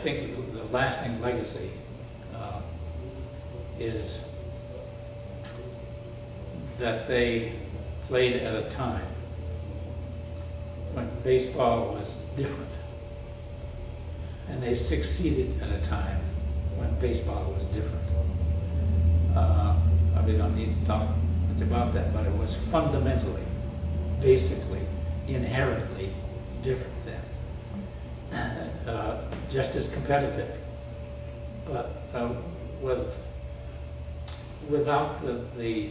think the lasting legacy is that they played at a time when baseball was different, and they succeeded at a time when baseball was different. We don't need to talk much about that, but it was fundamentally, basically, inherently different then. Just as competitive, but without the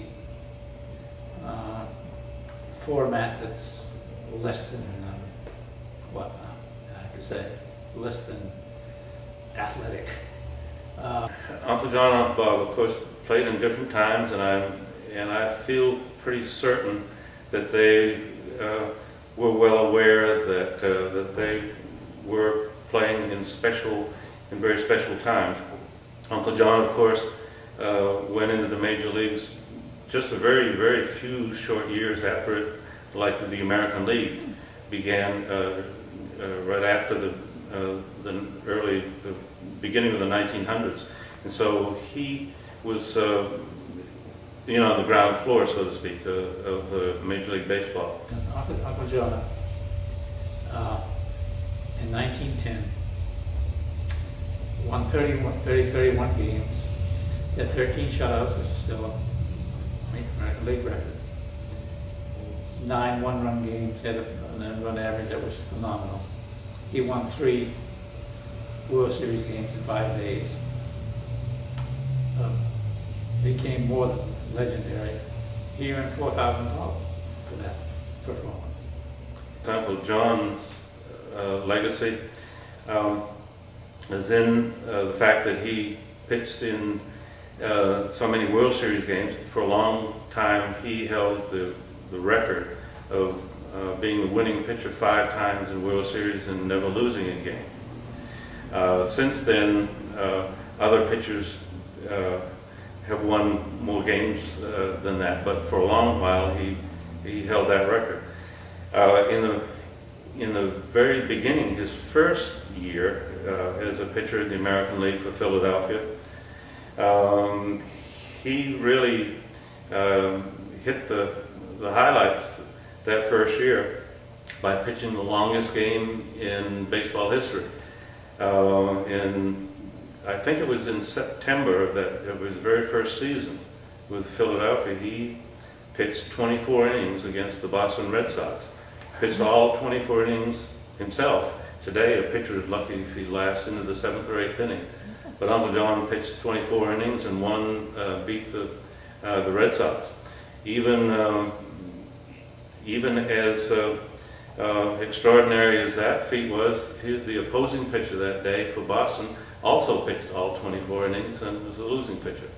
format that's less than, what I could say, less than athletic. Uncle John and Uncle Bob, of course, played in different times, and I feel pretty certain that they were well aware that they were playing in very special times. Uncle John, of course, went into the major leagues just a very, very few short years after it, like the American League began right after the beginning of the 1900s, and so he was, on the ground floor, so to speak, of Major League Baseball. Uncle John, in 1910, won 31 games, had 13 shutouts, which is still a American League record. 9 one-run games, had an run average that was phenomenal. He won 3 World Series games in 5 days. Became more than legendary. He earned $4,000 for that performance. Uncle John's legacy is in the fact that he pitched in so many World Series games. For a long time, he held the record of being the winning pitcher 5 times in World Series and never losing a game. Since then, other pitchers have won more games than that, but for a long while he held that record. In the very beginning, his first year as a pitcher in the American League for Philadelphia, he really hit the highlights that first year by pitching the longest game in baseball history. I think it was in September of his very first season with Philadelphia, he pitched 24 innings against the Boston Red Sox. Pitched all 24 innings himself. Today, a pitcher is lucky if he lasts into the 7th or 8th inning. But Uncle John pitched 24 innings and beat the Red Sox. Even as extraordinary as that feat was, the opposing pitcher that day for Boston also pitched all 24 innings and was the losing pitcher.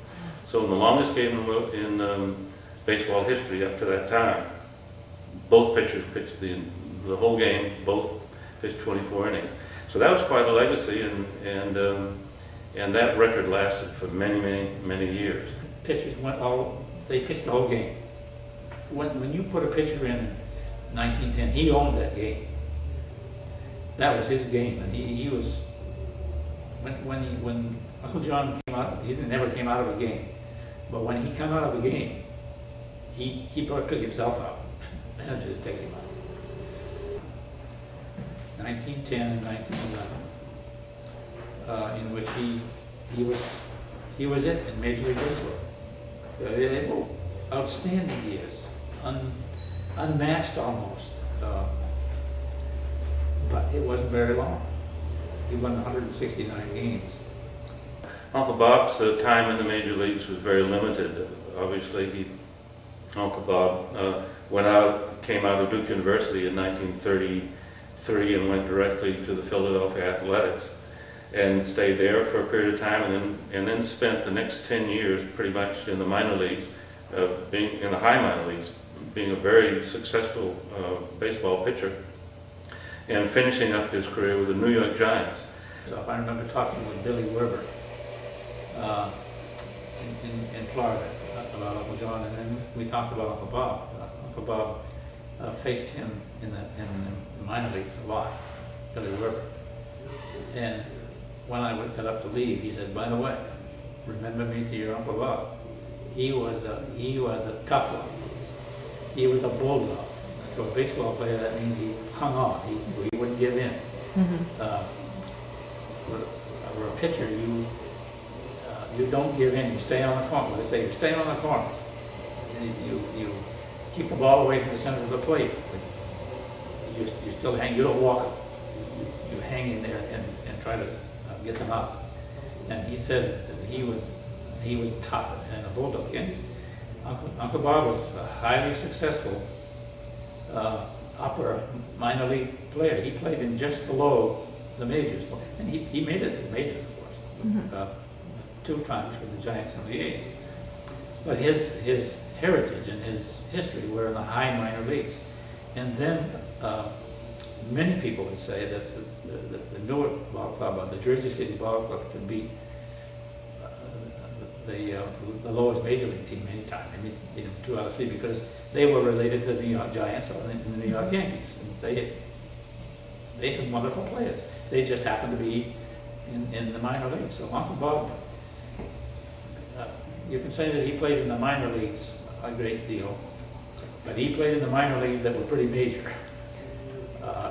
So in the longest game in baseball history up to that time, both pitchers pitched the whole game, both pitched 24 innings. So that was quite a legacy, and that record lasted for many years. Pitchers they pitched the whole game. When you put a pitcher in 1910, he owned that game. That was his game, and he was, when Uncle John came out, he never came out of a game, but when he came out of a game, he took himself out. Manager to take him out. 1910 and 1911, in which he was it in Major League Baseball. They were outstanding years, unmatched almost, but it wasn't very long. He won 169 games. Uncle Bob's time in the major leagues was very limited. Obviously, Uncle Bob came out of Duke University in 1933 and went directly to the Philadelphia Athletics and stayed there for a period of time, and then spent the next 10 years pretty much in the minor leagues, being in the high minor leagues, being a very successful baseball pitcher, and finishing up his career with the New York Giants. So I remember talking with Billy Werber in Florida about Uncle John, and then we talked about Uncle Bob. Uncle Bob faced him in the minor leagues a lot, Billy Werber. And when I got up to leave, he said, "By the way, remember me to your Uncle Bob. He was a tough one. He was a bulldog. To a baseball player, that means he hung on. He wouldn't give in. For a pitcher, you don't give in. You stay on the corner. They say you stay on the corners. You keep the ball away from the center of the plate. But you still hang. You don't walk. You hang in there and try to get them out." And he said that he was tough and a bulldog. And Uncle Bob was a highly successful upper minor league player. He played in just below the majors, and he made it to the majors, of course, 2 times for the Giants and the A's. But his heritage and his history were in the high minor leagues. And then many people would say that the Newark Ball Club, the Jersey City Ball Club, could beat the lowest major league team anytime. They beat them 2 out of 3 because they were related to the New York Giants or the New York Yankees. And they had wonderful players. They just happened to be in the minor leagues. So Uncle Bob, you can say that he played in the minor leagues a great deal, but he played in the minor leagues that were pretty major.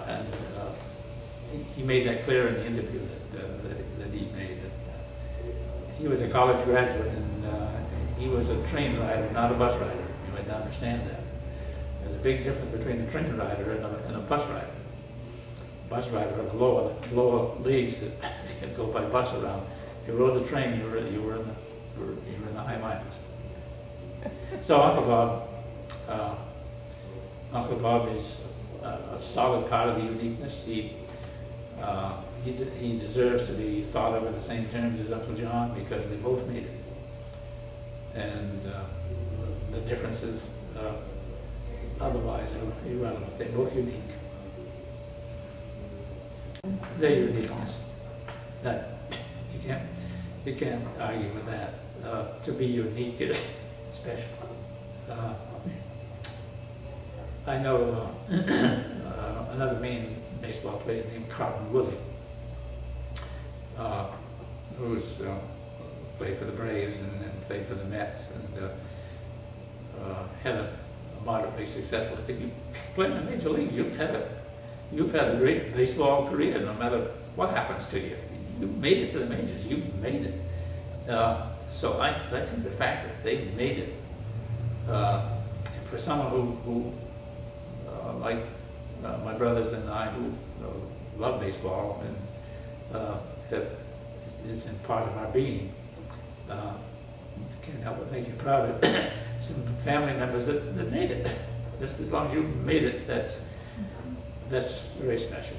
And he made that clear in the interview that he made. He was a college graduate, and he was a train rider, not a bus rider. You might not understand that. There's a big difference between a train rider and a bus rider. Bus rider of the lower leagues that go by bus around. If you rode the train, you were in the high minors. So Uncle Bob is a solid part of the uniqueness. He deserves to be thought of in the same terms as Uncle John because they both made it. And the differences otherwise are irrelevant. They're both unique. Their uniqueness. That you can't argue with that. To be unique is special. I know another main baseball player named Carlton Willie, who's played for the Braves and then played for the Mets and had a moderately successful. If you play in the major leagues, you've had a great baseball career, no matter what happens to you. You made it to the majors. You made it. So I think the fact that they made it, for someone who like my brothers and I, who love baseball and it's in part of our being, can't help but make you proud of some family members that made it. Just as long as you made it, that's very special.